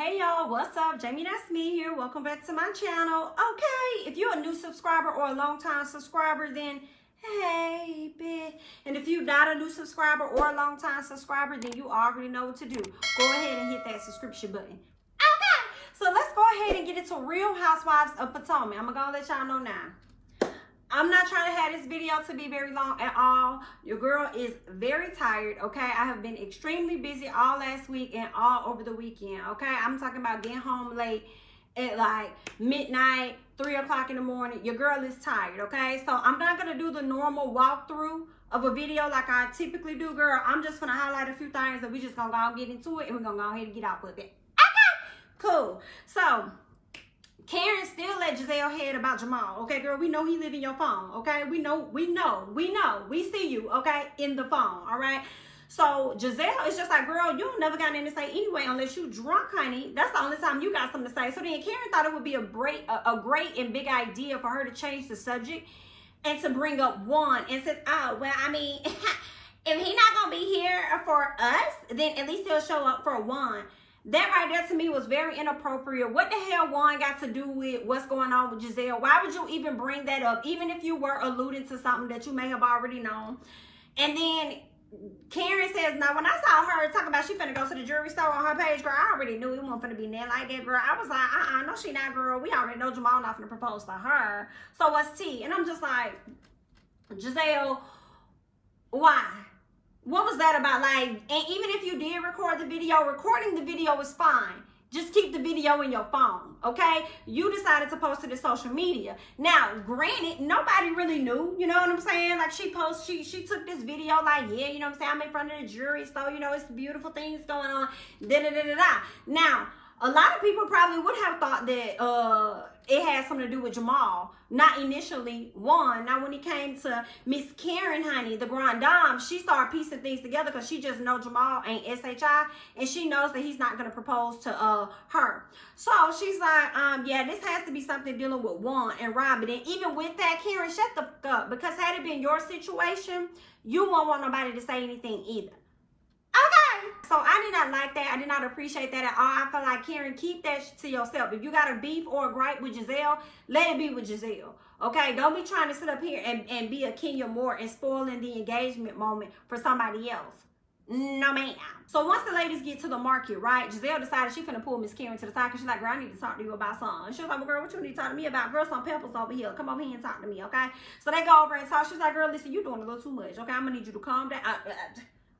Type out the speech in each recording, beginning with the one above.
Hey y'all, what's up? Jamie, that's me here. Welcome back to my channel. Okay, if you're a new subscriber or a long time subscriber, then hey, bitch. And if you're not a new subscriber or a long time subscriber, then you already know what to do. Go ahead and hit that subscription button. Okay, so let's go ahead and get into Real Housewives of Potomac. I'm gonna let y'all know now. I'm not trying to have this video to be very long at all. Your girl is very tired, okay? I have been extremely busy all last week and all over the weekend, okay? I'm talking about getting home late at like midnight, 3 o'clock in the morning. Your girl is tired, okay? So I'm not gonna do the normal walkthrough of a video like I typically do, girl. I'm just gonna highlight a few things and we just gonna go and get into it and we're gonna go ahead and get off with it. Okay, cool. So, Karen still let Gizelle head about Jamal. Okay, girl, we know he live in your phone. Okay, we know. We see you, okay, in the phone, all right? So Gizelle is just like, girl, you don't never got anything to say anyway unless you drunk, honey. That's the only time you got something to say. So then Karen thought it would be a great and big idea for her to change the subject and to bring up Juan and says, oh, well, I mean, if he's not going to be here for us, then at least he'll show up for Juan. That right there to me was very inappropriate. What the hell Juan got to do with what's going on with Gizelle? Why would you even bring that up? Even if you were alluding to something that you may have already known. And then Karen says, now when I saw her talk about she finna go to the jewelry store on her page, girl, I already knew it wasn't finna be nothing like that, girl. I was like, no, she not, girl. We already know Jamal not finna propose to her. So what's tea? And I'm just like, Gizelle, why? What was that about? Like, and even if you did record the video, recording the video is fine. Just keep the video in your phone, okay? You decided to post it to social media. Now, granted, nobody really knew, you know what I'm saying? Like, she took this video like, yeah, you know what I'm saying? I'm in front of the jewelry store, you know, it's beautiful things going on, da-da-da-da-da. Now, a lot of people probably would have thought that it had something to do with Jamal. Not initially, Juan. Now, when it came to Miss Karen, honey, the grand dame, she started piecing things together because she just know Jamal ain't SHI, and she knows that he's not going to propose to her. So, she's like, yeah, this has to be something dealing with Juan and Robyn. And even with that, Karen, shut the fuck up. Because had it been your situation, you won't want nobody to say anything either. Okay, so I did not like that. I did not appreciate that at all. I feel like, Karen, keep that to yourself. If you got a beef or a gripe with Gizelle, let it be with Gizelle. Okay, don't be trying to sit up here and be a Kenya Moore and spoiling the engagement moment for somebody else. No, ma'am. So once the ladies get to the market, right, Gizelle decided she finna pull Miss Karen to the side because she's like, girl, I need to talk to you about something. And she was like, well, girl, what you need to talk to me about? Girl, some peppers over here. Come over here and talk to me, okay? So they go over and talk. She's like, girl, listen, you doing a little too much, okay? I'm gonna need you to calm down.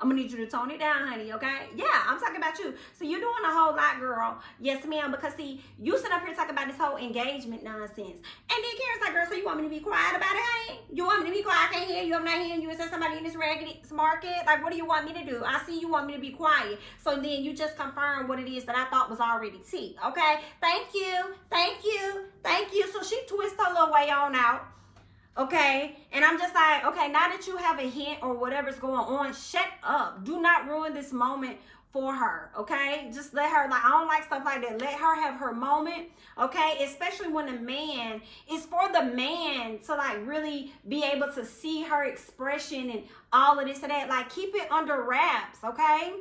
I'm gonna need you to tone it down, honey, okay? Yeah, I'm talking about you. So you're doing a whole lot, girl. Yes, ma'am, because see, you sit up here talking about this whole engagement nonsense. And then Karen's like, girl, so you want me to be quiet about it, honey? You want me to be quiet? I can't hear you. I'm not hearing you. Is there somebody in this raggedy market? Like, what do you want me to do? I see you want me to be quiet. So then you just confirm what it is that I thought was already tea, okay? Thank you, thank you, thank you. So she twists her little way on out. Okay, and I'm just like, okay, now that you have a hint or whatever's going on, shut up. Do not ruin this moment for her, okay? Just let her, like, I don't like stuff like that. Let her have her moment, okay? Especially when the man, it's for the man to, like, really be able to see her expression and all of this and that. Like, keep it under wraps, okay?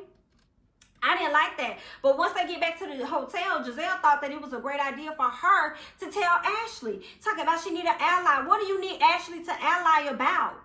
I didn't like that. But once they get back to the hotel, Gizelle thought that it was a great idea for her to tell Ashley. Talking about she need an ally. What do you need Ashley to ally about?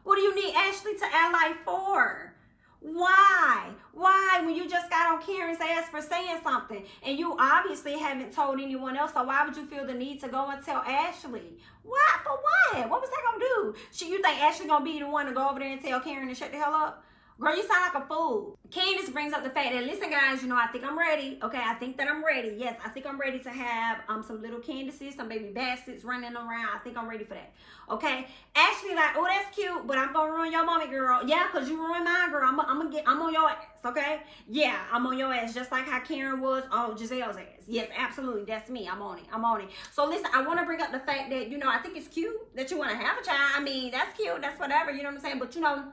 What do you need Ashley to ally for? Why? Why when you just got on Karen's ass for saying something? And you obviously haven't told anyone else, so why would you feel the need to go and tell Ashley? What? For what? What was that gonna do? You think Ashley gonna be the one to go over there and tell Karen to shut the hell up? Girl, you sound like a fool. Candiace brings up the fact that, listen, guys, you know, I think I'm ready. Okay, I think that I'm ready. Yes, I think I'm ready to have some little Candiaces, some baby Bassets running around. I think I'm ready for that. Okay, Ashley like, oh, that's cute, but I'm gonna ruin your mommy, girl. Yeah, because you ruined mine, girl. I'm on your ass, okay? Yeah, I'm on your ass, just like how Karen was on Gizelle's ass. Yes, absolutely, that's me. I'm on it. I'm on it. So listen, I want to bring up the fact that, you know, I think it's cute that you want to have a child. I mean, that's cute. That's whatever, you know what I'm saying? But, you know,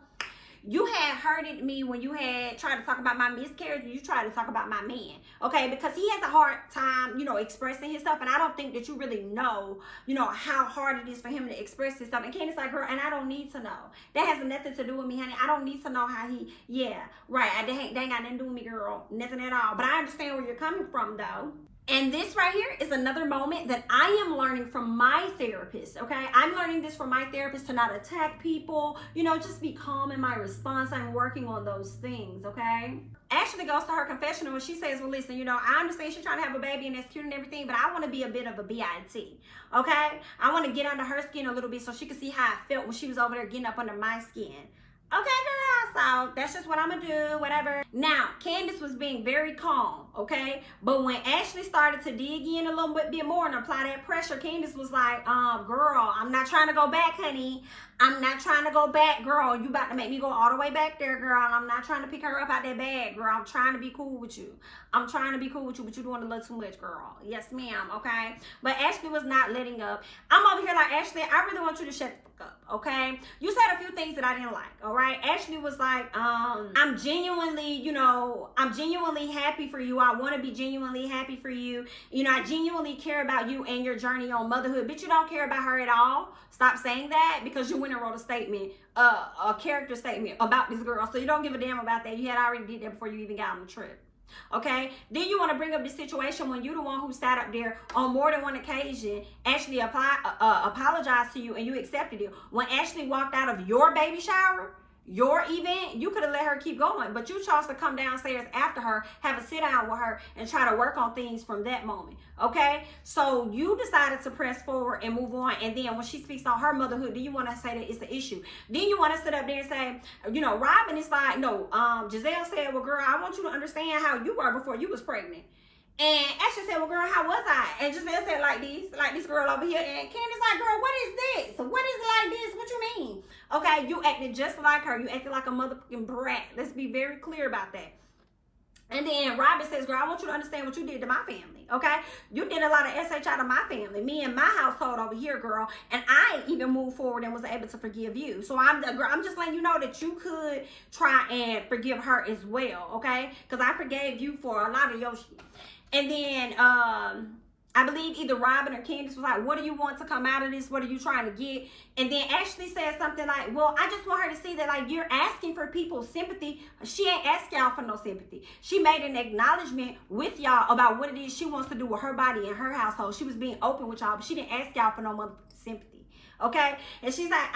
You had hurted me when you had tried to talk about my miscarriage. You tried to talk about my man, okay? Because he has a hard time, you know, expressing his stuff. And I don't think that you really know, you know, how hard it is for him to express his stuff. And Candiace like, girl, and I don't need to know. That has nothing to do with me, honey. I don't need to know how he, yeah, right. They ain't got nothing to do with me, girl. Nothing at all. But I understand where you're coming from, though. And this right here is another moment that I am learning from my therapist, okay? I'm learning this from my therapist to not attack people, you know, just be calm in my response. I'm working on those things, okay? Ashley goes to her confessional and she says, well, listen, you know, I understand she's trying to have a baby and that's cute and everything, but I want to be a bit of a BIT, okay? I want to get under her skin a little bit so she can see how I felt when she was over there getting up under my skin. Okay, girl, so that's just what I'm gonna do, whatever. Now, Candiace was being very calm, okay? But when Ashley started to dig in a little bit more and apply that pressure, Candiace was like, girl, I'm not trying to go back, honey. I'm not trying to go back, girl. You about to make me go all the way back there, girl. I'm not trying to pick her up out that bag, girl. I'm trying to be cool with you. I'm trying to be cool with you, but you're doing a little too much, girl. Yes, ma'am, okay? But Ashley was not letting up. I'm over here like, Ashley, I really want you to shut the fuck up, okay? You said a few things that I didn't like, all right? Ashley was like, I'm genuinely, you know, I'm genuinely happy for you. I want to be genuinely happy for you. You know, I genuinely care about you and your journey on motherhood, but you don't care about her at all. Stop saying that because you went and wrote a statement, a character statement about this girl. So you don't give a damn about that. You had already did that before you even got on the trip. Okay, then you want to bring up this situation when you're the one who sat up there on more than one occasion, actually apologized to you and you accepted it. When Ashley walked out of your baby shower, your event, you could have let her keep going, but you chose to come downstairs after her, have a sit down with her and try to work on things from that moment. Okay, so you decided to press forward and move on, and then when she speaks on her motherhood, then you want to say that it's an issue. Then you want to sit up there and say, you know, Robyn is like, no, Gizelle said, well, girl, I want you to understand how you were before you was pregnant. And Ashley said, well, girl, how was I? And Gizelle said, like this girl over here. And Candiace like, girl, what is this? What is it like this? What you mean? Okay, you acted just like her. You acted like a motherfucking brat. Let's be very clear about that. And then Robyn says, girl, I want you to understand what you did to my family, okay? You did a lot of SH out of my family, me and my household over here, girl. And I even moved forward and was able to forgive you. So I'm just letting you know that you could try and forgive her as well, okay? Because I forgave you for a lot of your shit. And then I believe either Robyn or Candiace was like, what do you want to come out of this? What are you trying to get? And then Ashley said something like, well, I just want her to see that, like, you're asking for people's sympathy. She ain't asking y'all for no sympathy. She made an acknowledgement with y'all about what it is she wants to do with her body and her household. She was being open with y'all, but she didn't ask y'all for no motherfucking sympathy. Okay? And she's like,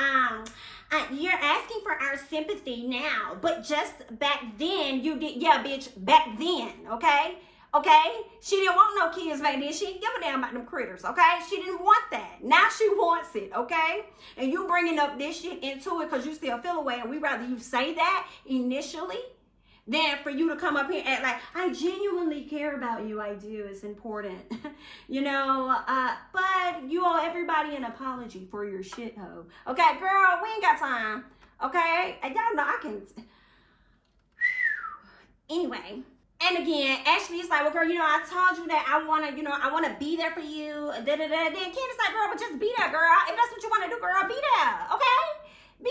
you're asking for our sympathy now, but just back then you did, yeah, bitch, back then, okay? Okay, she didn't want no kids back then. She didn't give a damn about them critters, okay? She didn't want that. Now she wants it, okay? And you bringing up this shit into it because you still feel away, and we rather you say that initially than for you to come up here and act like, I genuinely care about you. I do. It's important. You know, but you owe everybody an apology for your shithole. Okay, girl, we ain't got time, okay? And y'all know I can... Anyway... And again, Ashley is like, well, girl, you know, I told you that I want to, you know, I want to be there for you. Then Candiace like, girl, but just be there, girl. If that's what you want to do, girl, be there, okay? Be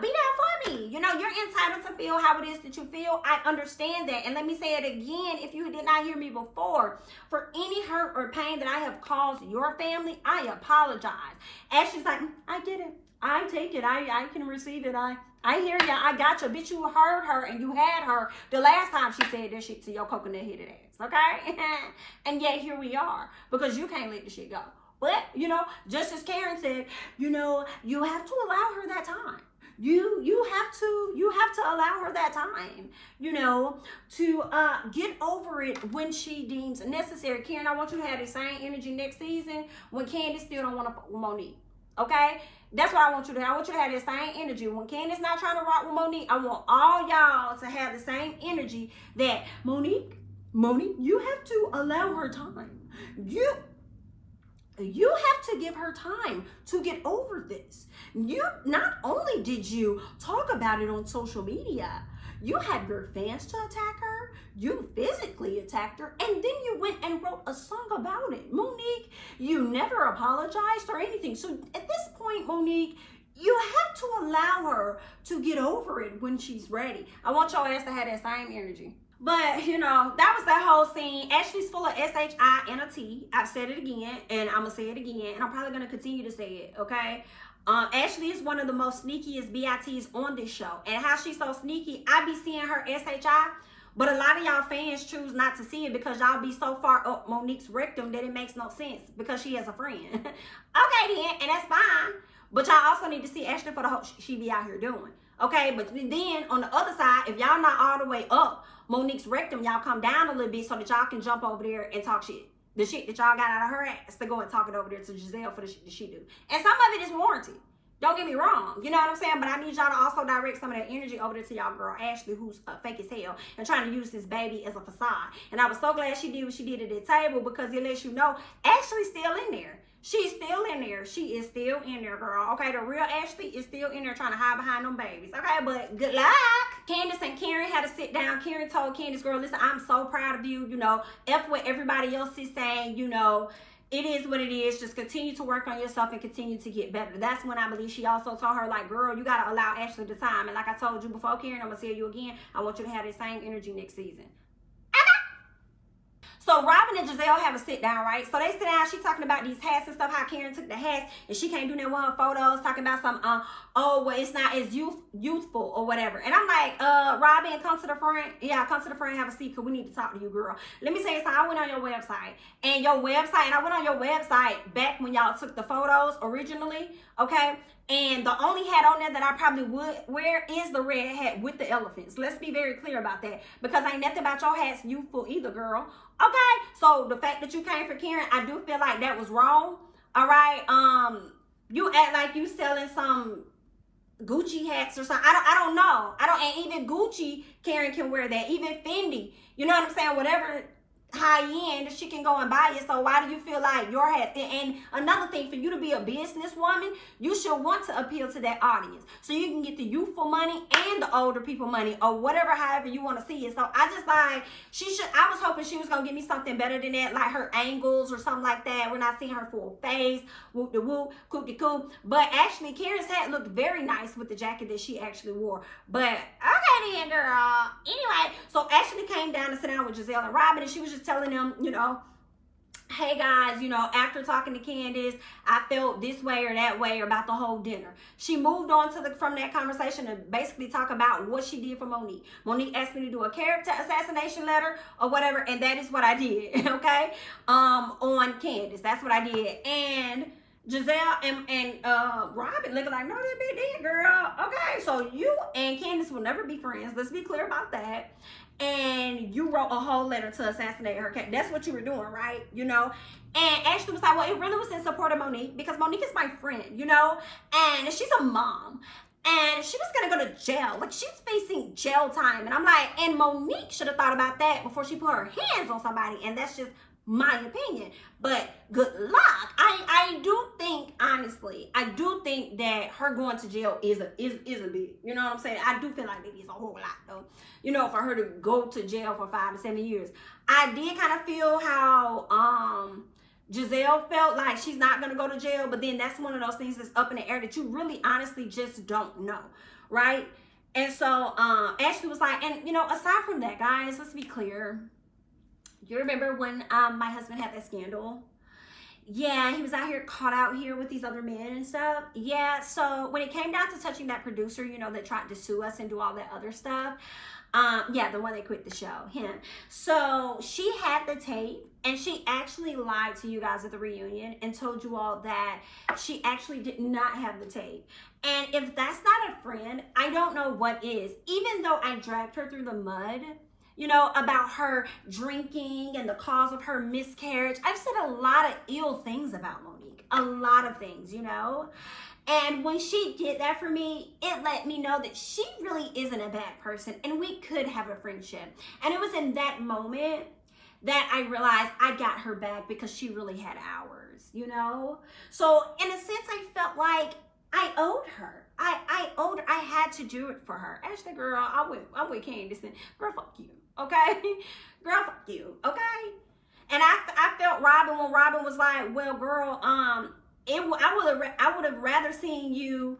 there for me. You know, you're entitled to feel how it is that you feel. I understand that. And let me say it again, if you did not hear me before, for any hurt or pain that I have caused your family, I apologize. Ashley's like, I get it. I take it. I can receive it. I hear ya. I got you. Bitch, you heard her and you had her the last time she said that shit to your coconut-headed ass, okay? And yet here we are because you can't let the shit go. But, you know, just as Karen said, you know, you have to allow her that time. You have to allow her that time, you know, to get over it when she deems necessary. Karen, I want you to have the same energy next season when Candiace still don't want to fuck with Monique. Okay? That's what I want you to have. I want you to have the same energy. When Candiace not trying to rock with Monique, I want all y'all to have the same energy that Monique, you have to allow her time. You have to give her time to get over this. You not only did you talk about it on social media, you had your fans to attack her, you physically attacked her, and then you went and wrote a song about it. Monique, you never apologized or anything. So at this point, Monique, you have to allow her to get over it when she's ready. I want your ass to have that same energy. But, you know, that was that whole scene. Ashley's full of S-H-I and a T. I've said it again, and I'm going to say it again, and I'm probably going to continue to say it, okay? Ashley is one of the most sneakiest BITs on this show. And how she's so sneaky, I be seeing her S-H-I, but a lot of y'all fans choose not to see it because y'all be so far up Monique's rectum that it makes no sense because she has a friend. Okay, then, and that's fine. But y'all also need to see Ashley for the whole she be out here doing. Okay, but then on the other side, if y'all not all the way up Monique's rectum, y'all come down a little bit so that y'all can jump over there and talk shit. The shit that y'all got out of her ass to go and talk it over there to Gizelle for the shit that she do. And some of it is warranted. Don't get me wrong. You know what I'm saying? But I need y'all to also direct some of that energy over there to y'all girl Ashley, who's fake as hell and trying to use this baby as a facade. And I was so glad she did what she did at the table because it lets you know Ashley's still in there. She's still in there. She is still in there, girl. Okay, the real Ashley is still in there trying to hide behind them babies. Okay, but good luck. Candiace and Karen had to sit down. Karen told Candiace, girl, listen, I'm so proud of you. You know, F what everybody else is saying. You know, it is what it is. Just continue to work on yourself and continue to get better. That's when I believe she also told her, like, girl, you got to allow Ashley the time. And like I told you before, Karen, I'm going to tell you again, I want you to have the same energy next season. So Robyn and Gizelle have a sit down, right? So they sit down, she talking about these hats and stuff, how Karen took the hats and she can't do that with her photos, talking about some, oh, well, it's not as youthful or whatever. And I'm like, Robyn, come to the front. Yeah, come to the front and have a seat because we need to talk to you, girl. Let me tell you something. I went on your website and I went on your website back when y'all took the photos originally, okay? And the only hat on there that I probably would wear is the red hat with the elephants. Let's be very clear about that. Because ain't nothing about your hats youthful either, girl. Okay? So the fact that you came for Karen, I do feel like that was wrong. All right? You act like you selling some Gucci hats or something. I don't know. And even Gucci, Karen can wear that. Even Fendi. You know what I'm saying? Whatever high end, she can go and buy it. So why do you feel like your hat? And another thing, for you to be a businesswoman, you should want to appeal to that audience so you can get the youthful money and the older people money or whatever, however you want to see it. So I just like, I was hoping she was gonna give me something better than that, like her angles or something like that. We're not seeing her full face, whoop de whoop, coop de coop. But actually Karen's hat looked very nice with the jacket that she actually wore. But okay then, girl. Anyway, so Ashley came down to sit down with Gizelle and Robyn, and she was just telling them, you know, hey guys, you know, after talking to Candiace, I felt this way or that way about the whole dinner. She moved on to from that conversation to basically talk about what she did for Monique. Monique asked me to do a character assassination letter or whatever, and that is what I did, okay? On Candiace, that's what I did. And Gizelle and Robyn looking like, no, that be dead, girl. Okay, so you and Candiace will never be friends. Let's be clear about that. And you wrote a whole letter to assassinate her. That's what you were doing, right? You know? And Ashley was like, well, it really was in support of Monique because Monique is my friend, you know? And she's a mom. And she was going to go to jail. Like, she's facing jail time. And I'm like, and Monique should have thought about that before she put her hands on somebody. And that's just my opinion. But good luck. I do think, honestly, I do think that her going to jail is a big, you know what I'm saying? I do feel like it is a whole lot though. You know, for her to go to jail for 5 to 7 years. I did kind of feel how Gizelle felt like she's not gonna go to jail, but then that's one of those things that's up in the air that you really honestly just don't know, right? And so Ashley was like, and you know, aside from that, guys, let's be clear. You remember when my husband had that scandal? Yeah, he was out here, caught out here with these other men and stuff. Yeah, so when it came down to touching that producer, you know, that tried to sue us and do all that other stuff. Yeah, the one that quit the show, him. So she had the tape, and she actually lied to you guys at the reunion and told you all that she actually did not have the tape. And if that's not a friend, I don't know what is. Even though I dragged her through the mud, you know, about her drinking and the cause of her miscarriage. I've said a lot of ill things about Monique. A lot of things, you know. And when she did that for me, it let me know that she really isn't a bad person. And we could have a friendship. And it was in that moment that I realized I got her back because she really had ours, you know. So in a sense, I felt like I owed her. I owed her. I had to do it for her. Ashley, girl, I'm with Candiace. Girl, fuck you. Okay? Girl, fuck you. Okay? And I felt Robyn when Robyn was like, well, girl, I would have rather seen you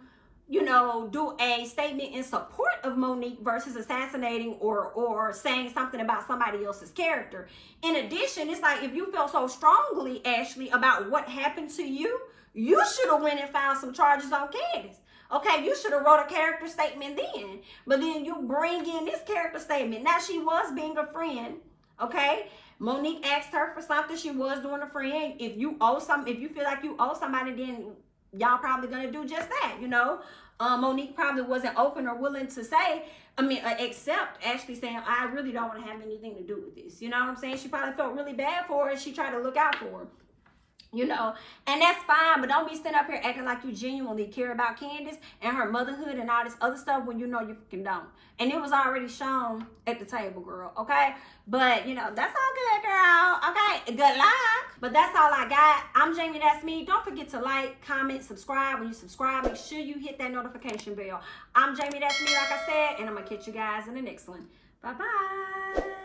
you know, do a statement in support of Monique versus assassinating or saying something about somebody else's character. In addition, it's like, if you feel so strongly, Ashley, about what happened to you, you should have went and filed some charges on Candiace. Okay, you should have wrote a character statement then. But then you bring in this character statement. Now, she was being a friend, okay? Monique asked her for something. She was doing a friend. If you owe something, if you feel like you owe somebody, then y'all probably gonna do just that, you know? Monique probably wasn't open or willing to say, accept Ashley saying, I really don't want to have anything to do with this. You know what I'm saying? She probably felt really bad for her, and she tried to look out for her. You know, and that's fine, but don't be sitting up here acting like you genuinely care about Candiace and her motherhood and all this other stuff when you know you fucking don't. And it was already shown at the table, girl, okay? But, you know, that's all good, girl, okay? Good luck. But that's all I got. I'm Jamie, that's me. Don't forget to like, comment, subscribe. When you subscribe, make sure you hit that notification bell. I'm Jamie, that's me, like I said, and I'm going to catch you guys in the next one. Bye-bye.